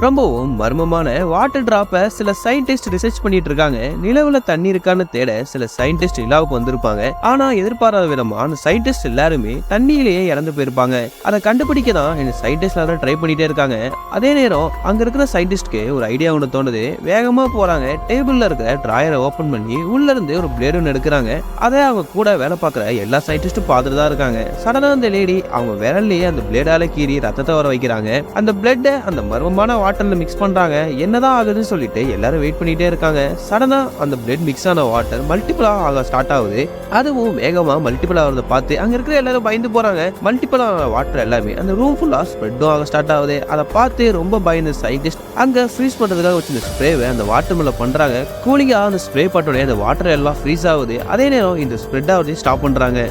ரொம்பவும் மர்மமான வாட்டர் டிராப்பை சில சயின்டிஸ்ட் ரிசர்ச் பண்ணிட்டு இருக்காங்க. நிலவுல தண்ணி இருக்கான்னு தேட சில சயின்டிஸ்ட் நிலாவுக்கு வந்திருப்பாங்க. ஆனா எதிர்பாராத விதமா அந்த சயின்டிஸ்ட் எல்லாருமே தண்ணியிலேயே இறந்து போயிருப்பாங்க. அதை கண்டுபிடிக்க தான் இந்த சயின்டிஸ்ட் எல்லாரும் ட்ரை பண்ணிட்டே இருக்காங்க. அதே நேரம் அங்க இருக்கிற சயின்டிஸ்ட்க்கு ஒரு ஐடியா ஒன்று தோணுது. வேகமா போறாங்க. டேபிள்ல இருக்கிற டிராயரை ஓபன் பண்ணி உள்ள இருந்து ஒரு பிளேடு ஒன்று எடுக்கிறாங்க. அதை அவங்க கூட வேலை பார்க்குற எல்லா சயின்டிஸ்டும் பார்த்துட்டு தான் இருக்காங்க. சடனா அந்த லேடி அவங்க விரல்லையே அந்த பிளேடால கீறி ரத்தத்தை வர வைக்கிறாங்க. அந்த பிளட்டை அந்த மர்மமான வாட்டர்ல மிக்ஸ் பண்றாங்க. என்னதான் ஆகுதுன்னு சொல்லிட்டு எல்லாரும் வெயிட் பண்ணிட்டே இருக்காங்க. சடனா அந்த பிளட் மிக்ஸ் ஆன வாட்டர் மல்டிபிளா ஆக ஸ்டார்ட் ஆகுது. அதுவும் வேகமா மல்டிபிள் ஆகிறத பார்த்து அங்க இருக்கிற எல்லாரும் பயந்து போறாங்க. மல்டிபிள் ஆன வாட்டர் எல்லாமே அந்த ரூம் ஃபுல்லா ஸ்ப்ரெட்டும் ஆக ஸ்டார்ட் ஆகுது. அதை பார்த்து ரொம்ப பயந்த சயின்டிஸ்ட் அங்க ஃப்ரீஸ் பண்றதுக்காக வச்சிருந்த ஸ்ப்ரேவை அந்த வாட்டர் மேல பண்றாங்க. கூலிங்கா அந்த ஸ்ப்ரே பட்டோட அந்த வாட்டர் எல்லாம் ஃப்ரீஸ் ஆகுது. அதே நேரம் இந்த ஸ்ப்ரெட் ஆகுது ஸ்டாப் பண்றாங்க.